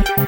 नमस्कार,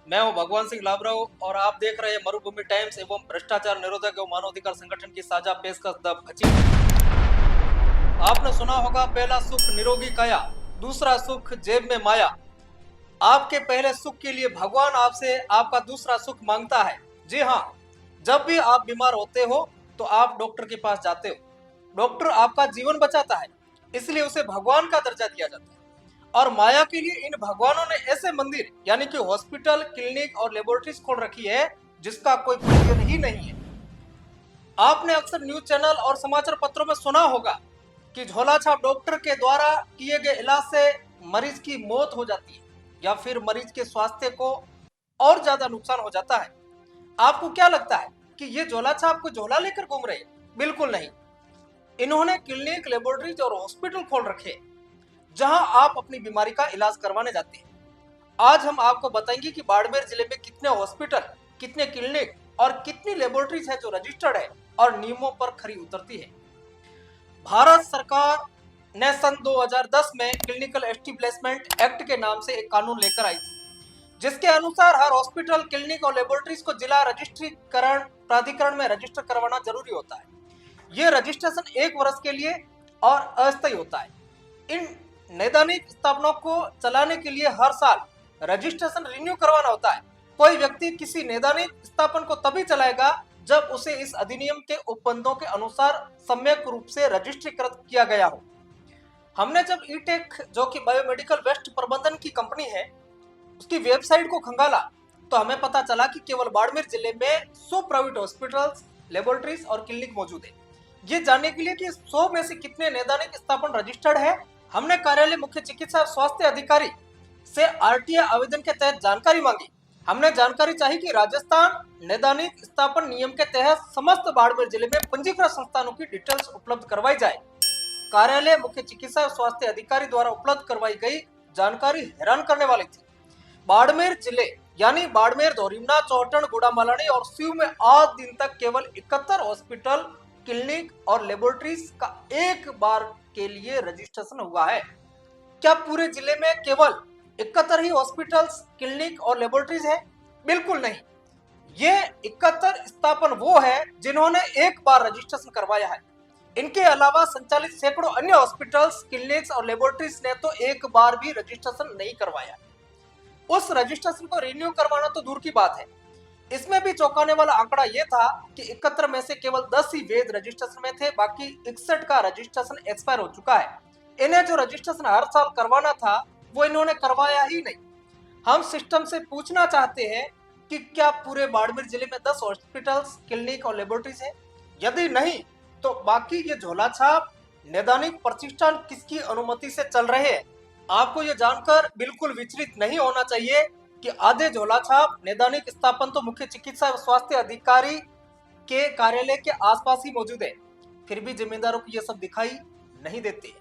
मैं हूं भगवान सिंह लाबराव और आप देख रहे हैं मरुभूमि टाइम्स एवं भ्रष्टाचार निरोधक एवं मानवाधिकार संगठन की साझा पेशकश द भची। आपने सुना होगा, पहला सुख निरोगी काया, दूसरा सुख जेब में माया। आपके पहले सुख के लिए भगवान आपसे आपका दूसरा सुख मांगता है। जी हाँ, जब भी आप बीमार होते हो तो आप डॉक्टर के पास जाते हो। डॉक्टर आपका जीवन बचाता है, इसलिए उसे भगवान का दर्जा दिया जाता है। और माया के लिए इन भगवानों ने ऐसे मंदिर यानी कि हॉस्पिटल, क्लिनिक और लेबोरेटरीज खोल रखी है जिसका कोई प्रयोजन ही नहीं है। आपने अक्सर न्यूज चैनल और समाचार पत्रों में सुना होगा कि झोला छाप डॉक्टर के द्वारा किए गए इलाज से मरीज की मौत हो जाती है या फिर मरीज के स्वास्थ्य को और ज्यादा नुकसान हो जाता है। आपको क्या लगता है कि ये झोला छाप को झोला लेकर घूम रहे हैं? बिल्कुल नहीं। इन्होंने क्लिनिक, लेबोरेटरीज और हॉस्पिटल खोल रखे जहां आप अपनी बीमारी का इलाज करवाने जाते हैं। आज हम आपको बताएंगे कि बाड़मेर जिले में कितने हॉस्पिटल, कितने क्लिनिक और कितनी लेबोरेटरीज है जो रजिस्टर्ड है और नियमों पर खरी उतरती है। भारत सरकार ने सन 2010 में क्लिनिकल एस्टेब्लिशमेंट एक्ट के नाम से एक कानून लेकर आई थी, जिसके अनुसार हर हॉस्पिटल, क्लिनिक और लेबोरेटरीज को जिला रजिस्ट्रीकरण प्राधिकरण में रजिस्टर करवाना जरूरी होता है। यह रजिस्ट्रेशन 1 वर्ष के लिए और अस्थायी होता है। इन नैदानिक स्थापनों को चलाने के लिए हर साल रजिस्ट्रेशन रिन्यू करवाना होता है। कोई व्यक्ति किसी नैदानिक स्थापन को तभी चलाएगा जब उसे इस अधिनियम के उपबंधों के अनुसार सम्यक रूप से रजिस्ट्रीकृत किया गया हो। हमने जब ईटेक, जो कि बायोमेडिकल वेस्ट प्रबंधन की कंपनी है, उसकी वेबसाइट को खंगाला तो हमें पता चला कि केवल बाड़मेर जिले में 100 प्राइवेट हॉस्पिटल्स, लेबोरेटरीज और क्लिनिक मौजूद है। ये जानने के लिए कि 100 में से कितने नैदानिक स्थापन रजिस्टर्ड है, हमने कार्यालय मुख्य चिकित्सा स्वास्थ्य अधिकारी से आरटीआई आवेदन के तहत जानकारी मांगी। हमने जानकारी चाही कि राजस्थान नैदानिक स्थापन नियम के तहत समस्त बाड़मेर जिले में पंजीकृत संस्थानों की डिटेल्स उपलब्ध करवाई जाए। कार्यालय मुख्य चिकित्सा स्वास्थ्य अधिकारी द्वारा उपलब्ध करवाई गई जानकारी हैरान करने वाली थी। बाड़मेर जिले यानी बाड़मेर, धोरीमना, चौहटन, गुड़ामालानी और सीव में आज दिन तक केवल 71 हॉस्पिटल, क्लिनिक और लेबोरेटरीज का एक बार के लिए रजिस्ट्रेशन हुआ है। क्या पूरे जिले में केवल 71 ही हॉस्पिटल्स, क्लिनिक और लेबोरेटरीज है? बिल्कुल नहीं। ये 71 स्थापन वो है जिन्होंने एक बार रजिस्ट्रेशन करवाया है। इनके अलावा संचालित सैकड़ों अन्य हॉस्पिटल्स, क्लिनिक्स और लेबोरेटरीज ने तो एक बार भी रजिस्ट्रेशन नहीं करवाया। उस रजिस्ट्रेशन को रिन्यू करवाना तो दूर की बात है। इसमें भी चौंकाने वाला आंकड़ा यह था कि 71 में से केवल 10 ही वैध रजिस्ट्रेशन में थे, बाकी 61 का रजिस्ट्रेशन एक्सपायर हो चुका है। इन्हें जो रजिस्ट्रेशन हर साल करवाना था वो इन्होंने करवाया ही नहीं। हम सिस्टम से पूछना चाहते हैं कि क्या पूरे बाड़मेर जिले में 10 हॉस्पिटल्स, क्लिनिक और लेबोरेटरीज है? यदि नहीं तो बाकी ये झोला छाप नैदानिक प्रतिष्ठान किसकी अनुमति से चल रहे हैं? आपको ये जानकर बिल्कुल विचलित नहीं होना चाहिए कि आधे झोला छाप नैदानिक स्थापन तो मुख्य चिकित्सा स्वास्थ्य अधिकारी के कार्यालय के आसपास ही मौजूद है, फिर भी जिम्मेदारों को यह सब दिखाई नहीं देती है।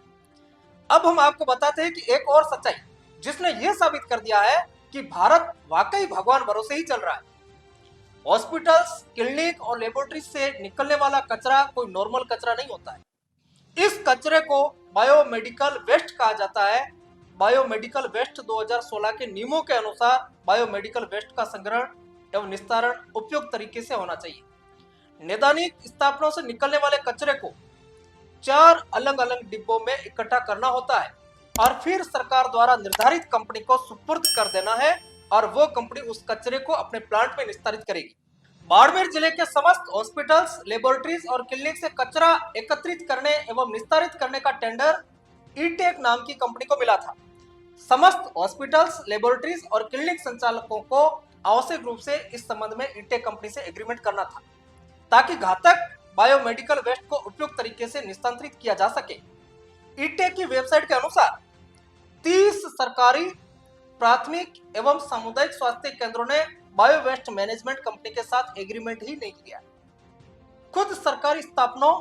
अब हम आपको बताते हैं कि एक और सच्चाई जिसने यह साबित कर दिया है कि भारत वाकई भगवान भरोसे ही चल रहा है। हॉस्पिटल्स, क्लिनिक और लेबोरेटरी से निकलने वाला कचरा कोई नॉर्मल कचरा नहीं होता है। इस कचरे को बायोमेडिकल वेस्ट कहा जाता है। बायोमेडिकल वेस्ट 2016 के नियमों के अनुसार बायोमेडिकल वेस्ट का संग्रहण एवं निस्तारण उपयुक्त तरीके से होना चाहिए। नैदानिक स्थापनों से निकलने वाले कचरे को 4 अलग अलग डिब्बों में इकट्ठा करना होता है और फिर सरकार द्वारा निर्धारित कंपनी को सुपुर्द कर देना है और वो कंपनी उस कचरे को अपने प्लांट में निस्तारित करेगी। बाड़मेर जिले के समस्त हॉस्पिटल्स, लेबोरेटरीज और क्लिनिक से कचरा एकत्रित करने एवं निस्तारित करने का टेंडर ईटेक नाम की कंपनी को मिला था। समस्त हॉस्पिटल्स, लेबोरेटरीज और क्लिनिक संचालकों को आवश्यक रूप से इस संबंध में ईटेक कंपनी से एग्रीमेंट करना था ताकि घातक बायोमेडिकल वेस्ट को उपयुक्त तरीके से निस्तांतरित किया जा सके। ईटेक की वेबसाइट के अनुसार 30 सरकारी, प्राथमिक एवं सामुदायिक स्वास्थ्य केंद्रों ने बायो वेस्ट मैनेजमेंट कंपनी के साथ एग्रीमेंट ही नहीं किया। खुद सरकारी स्थापनों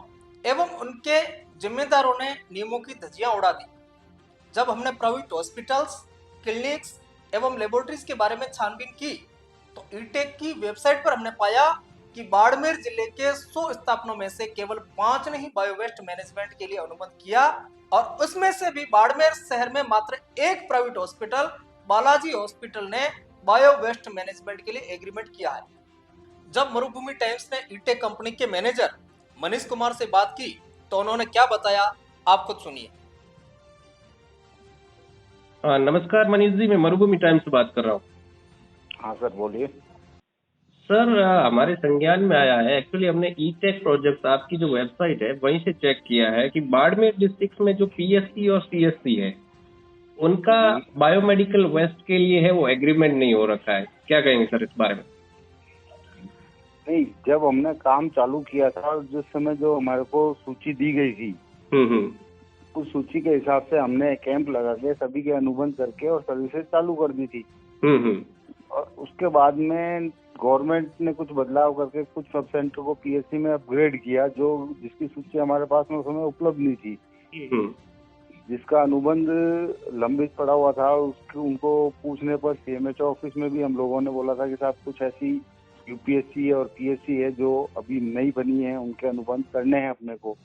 एवं उनके जिम्मेदारों ने नियमों की धज्जियां उड़ा दी। जब हमने प्राइवेट हॉस्पिटल्स, क्लिनिक्स एवं लेबोरेटरीज के बारे में छानबीन की तो ईटेक की वेबसाइट पर हमने पाया कि बाड़मेर जिले के 100 स्थापनों में से केवल 5 ने ही बायोवेस्ट मैनेजमेंट के लिए अनुबंध किया और उसमें से भी बाड़मेर शहर में मात्र एक प्राइवेट हॉस्पिटल बालाजी हॉस्पिटल ने बायो वेस्ट मैनेजमेंट के लिए एग्रीमेंट किया है। जब मरुभूमि टाइम्स ने ईटेक कंपनी के मैनेजर मनीष कुमार से बात की तो उन्होंने क्या बताया, आप खुद सुनिए। नमस्कार मनीष जी, मैं मरुभूमि टाइम्स से बात कर रहा हूँ। हाँ सर, बोलिए। सर, हमारे संज्ञान में आया है, एक्चुअली हमने ईटेक प्रोजेक्ट आपकी जो वेबसाइट है वहीं से चेक किया है कि बाड़मेर डिस्ट्रिक्ट में जो पीएससी और सीएससी है उनका बायोमेडिकल वेस्ट के लिए है वो एग्रीमेंट नहीं हो रखा है। क्या कहेंगे सर इस बारे में? नहीं, जब हमने काम चालू किया था जिस समय जो हमारे को सूची दी गई थी उस सूची के हिसाब से हमने कैंप लगा के सभी के अनुबंध करके और सर्विसेज चालू कर दी थी। और उसके बाद में गवर्नमेंट ने कुछ बदलाव करके कुछ सब सेंटर को पीएससी में अपग्रेड किया, जो जिसकी सूची हमारे पास में उस समय उपलब्ध नहीं थी, जिसका अनुबंध लंबित पड़ा हुआ था। उसको उनको पूछने पर सीएमएचओ ऑफिस में भी हम लोगों ने बोला था कि साहब कुछ ऐसी यूपीएससी और पीएससी है जो अभी नई बनी है, उनके अनुबंध करने हैं अपने को।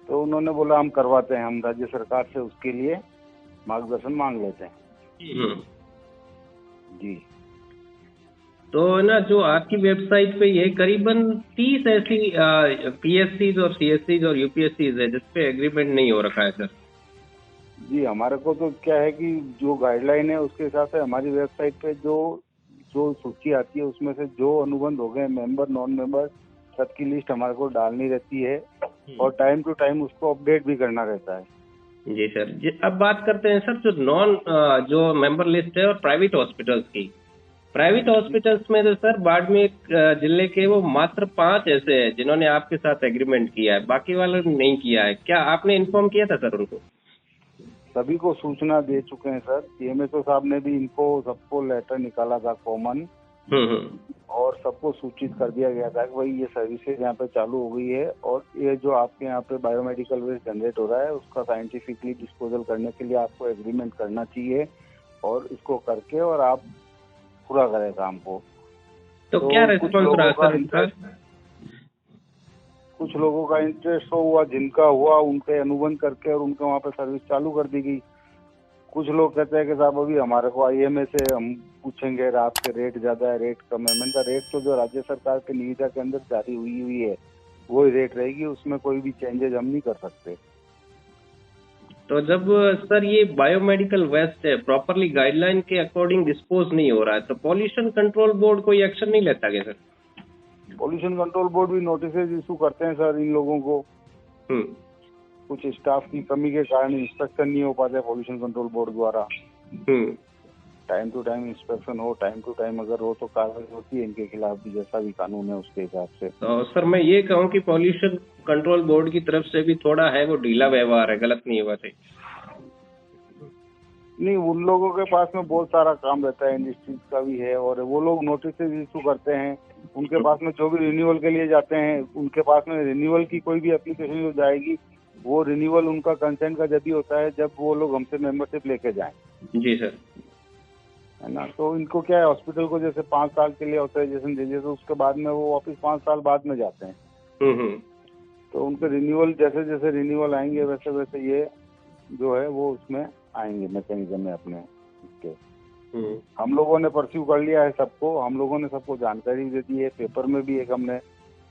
तो उन्होंने बोला हम करवाते हैं, हम राज्य सरकार से उसके लिए मार्गदर्शन मांग लेते हैं। जी। तो ना जो आपकी वेबसाइट पे ये करीबन 30 ऐसी पीएससीज और सीएससीज और यूपीएससीज है जिसपे एग्रीमेंट नहीं हो रखा है सर। जी, हमारे को तो क्या है कि जो गाइडलाइन है उसके हिसाब से हमारी वेबसाइट पे जो सूची आती है उसमें से जो अनुबंध हो गए, मेंबर नॉन मेंबर, सबकी लिस्ट हमारे को डालनी रहती है और टाइम टू टाइम उसको अपडेट भी करना रहता है। जी सर जी, अब बात करते हैं सर जो मेंबर लिस्ट है और प्राइवेट हॉस्पिटल्स की। प्राइवेट हॉस्पिटल्स में तो सर बाड़मेर जिले के वो मात्र 5 ऐसे हैं जिन्होंने आपके साथ एग्रीमेंट किया है, बाकी वालों ने नहीं किया है। क्या आपने इन्फॉर्म किया था सर उनको? सभी को सूचना दे चुके हैं सर। सीएमएचओ साहब ने भी इनको सबको लेटर निकाला था कॉमन और सबको सूचित कर दिया गया था कि भाई ये सर्विसेज यहाँ पे चालू हो गई है और ये जो आपके यहाँ पे बायोमेडिकल वेस्ट जनरेट हो रहा है उसका साइंटिफिकली डिस्पोजल करने के लिए आपको एग्रीमेंट करना चाहिए और इसको करके और आप पूरा करें काम को। तो क्या रिस्पॉन्स रहा सर? कुछ लोगों का इंटरेस्ट हुआ, जिनका हुआ उनके अनुबंध करके और उनके वहाँ पे सर्विस चालू कर दी गई। कुछ लोग कहते हैं कि साहब अभी हमारे को आईएमए से हम पूछेंगे, रात के रेट ज्यादा है, रेट कम है। मैंने कहा रेट तो जो राज्य सरकार के निविदा के अंदर जारी हुई है वही रेट रहेगी, उसमें कोई भी चेंजेस हम नहीं कर सकते। तो जब सर ये बायोमेडिकल वेस्ट है प्रॉपरली गाइडलाइन के अकॉर्डिंग डिस्पोज नहीं हो रहा है तो पॉल्यूशन कंट्रोल बोर्ड कोई एक्शन नहीं लेता क्या सर? पॉल्यूशन कंट्रोल बोर्ड भी नोटिस इशू करते हैं सर इन लोगों को। कुछ स्टाफ की कमी के कारण इंस्पेक्शन नहीं हो पाते पॉल्यूशन कंट्रोल बोर्ड द्वारा। टाइम टू टाइम इंस्पेक्शन हो, टाइम टू टाइम अगर हो तो कार्रवाई होती है इनके खिलाफ भी, जैसा भी कानून है उसके हिसाब से। तो सर मैं ये कहूँ कि पॉल्यूशन कंट्रोल बोर्ड की तरफ से भी थोड़ा है वो ढीला व्यवहार है, गलत नहीं हुआ चाहिए। नहीं, उन लोगों के पास में बहुत सारा काम रहता है, इंडस्ट्रीज का भी है और वो लोग नोटिस इशू करते हैं। उनके पास में जो भी रिन्यूअल के लिए जाते हैं उनके पास में रिन्यूअल की कोई भी एप्लीकेशन जो जाएगी वो रिन्यूअल उनका कंसेंट का जब भी होता है जब वो लोग हमसे मेंबरशिप लेके जाएं। जी सर, है ना। तो इनको क्या है, हॉस्पिटल को जैसे 5 साल के लिए ऑथराइजेशन दीजिए तो उसके बाद में वो वापिस 5 साल बाद में जाते हैं। तो उनके रिन्यूअल जैसे जैसे रिन्यूअल आएंगे वैसे वैसे ये जो है वो उसमें आएंगे मैकेनिज्म में अपने इसके। हम लोगों ने परस्यू कर लिया है सबको, हम लोगों ने सबको जानकारी दे दी है। पेपर में भी एक हमने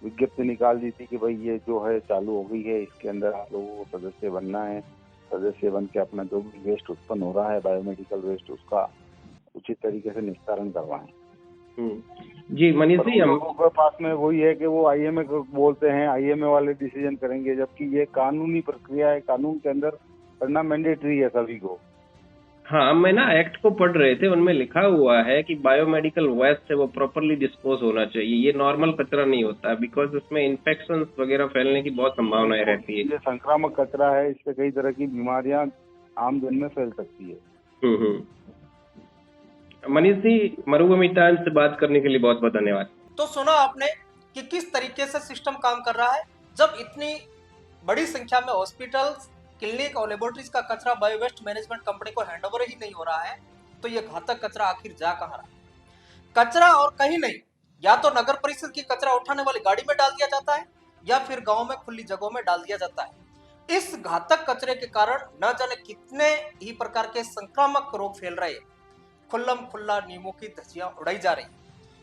विज्ञप्ति निकाल दी थी कि भाई ये जो है चालू हो गई है, इसके अंदर आप लोगों को सदस्य बनना है। सदस्य बन के अपना जो भी वेस्ट उत्पन्न हो रहा है बायोमेडिकल वेस्ट उसका उचित तरीके से निस्तारण करवाएं। जी मनीष जी, हम लोगों के पास में वही है कि वो आईएमए को बोलते हैं, आईएमए वाले डिसीजन करेंगे, जबकि ये कानूनी प्रक्रिया है, कानून के अंदर करना मैंडेटरी है सभी को। हाँ, मैं ना एक्ट को पढ़ रहे थे, उनमें लिखा हुआ है कि बायोमेडिकल वेस्ट है वो प्रॉपरली डिस्पोज होना चाहिए। ये नॉर्मल कचरा नहीं होता बिकॉज उसमें इन्फेक्शन वगैरह फैलने की बहुत संभावनाएं रहती है। ये संक्रामक कचरा है, इससे कई तरह की बीमारियां आम जन में फैल सकती है। मनीष जी, मरुभूमि टाइम्स से बात करने के लिए बहुत बहुत धन्यवाद। तो सुना आपने कि किस तरीके से सिस्टम काम कर रहा है। जब इतनी बड़ी संख्या में हॉस्पिटल्स, क्लिनिक और लेबोरेटरीज का कचरा बायो वेस्ट मैनेजमेंट कंपनी को हैंडओवर ही नहीं हो रहा है, तो ये घातक कचरा आखिर जा कहां रहा? कचरा और कहीं नहीं, या तो नगर परिषद की कचरा उठाने वाली गाड़ी में डाल दिया जाता है या फिर गांव में खुली जगहों में डाल दिया जाता है। इस घातक कचरे के कारण न जाने कितने ही प्रकार के संक्रामक रोग फैल रहे हैं। खुल्लम खुल्ला नींबू की धज्जियां उड़ाई जा रही।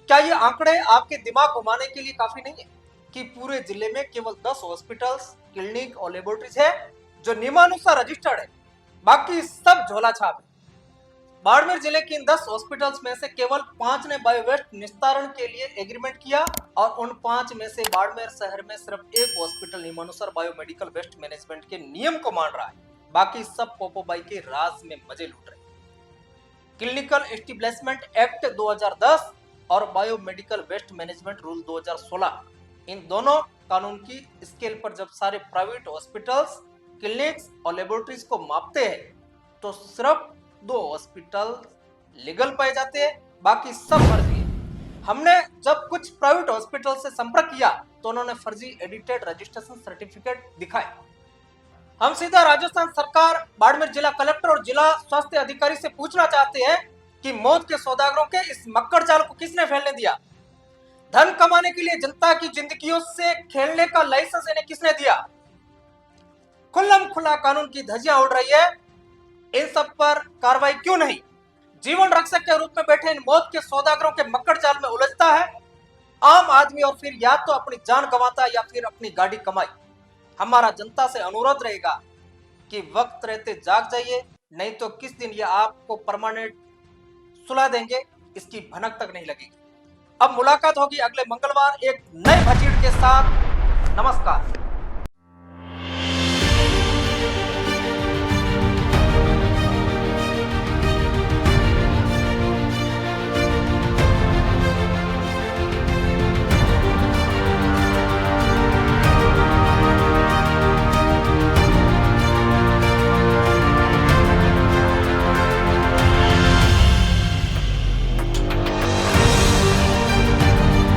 क्या ये आंकड़े आपके दिमाग घुमाने के लिए काफी नहीं है कि पूरे जिले में केवल 10 हॉस्पिटल्स, क्लिनिक और लेबोरेटरीज है जो नियमानुसार रजिस्टर्ड है, बाकी सब झोला छाप है। बाड़मेर जिले के इन 10 हॉस्पिटल्स में से केवल 5 ने बायोवेस्ट निस्तारण के लिए एग्रीमेंट किया और उन 5 में से बाड़मेर शहर में सिर्फ एक हॉस्पिटल नियमानुसार बायोमेडिकल वेस्ट मैनेजमेंट के नियम को मान रहा है, बाकी सब पोपोबाई के राज में मजे लूट रहे हैं। क्लिनिकल एस्टेब्लिशमेंट एक्ट 2010 और बायोमेडिकल वेस्ट मैनेजमेंट रूल 2016, इन दोनों कानून की स्केल पर जब सारे प्राइवेट हॉस्पिटल्स, क्लिनिक्स और लेबोरेटरीज को मापते हैं तो सिर्फ 2 हॉस्पिटल लीगल पाए जाते हैं, बाकी सब फर्जी है। हमने जब कुछ प्राइवेट हॉस्पिटल से संपर्क किया तो उन्होंने फर्जी एडिटेड रजिस्ट्रेशन सर्टिफिकेट दिखाए। हम सीधा राजस्थान सरकार, बाड़मेर जिला कलेक्टर और जिला स्वास्थ्य अधिकारी से पूछना चाहते हैं कि मौत के सौदागरों के इस मक्कड़ जाल को किसने फैलने दिया? धन कमाने के लिए जनता की जिंदगियों से खेलने का लाइसेंस इन्हें किसने दिया? खुल्लम खुल्ला कानून की धज्जियां उड़ रही है, इन सब पर कार्रवाई क्यों नहीं? जीवन रक्षक के रूप में बैठे इन मौत के सौदागरों के मक्कड़ जाल में उलझता है आम आदमी और फिर या तो अपनी जान गंवाता या फिर अपनी गाड़ी कमाई। हमारा जनता से अनुरोध रहेगा कि वक्त रहते जाग जाइए, नहीं तो किस दिन ये आपको परमानेंट सुला देंगे, इसकी भनक तक नहीं लगेगी। अब मुलाकात होगी अगले मंगलवार एक नए भजीड़ के साथ। नमस्कार।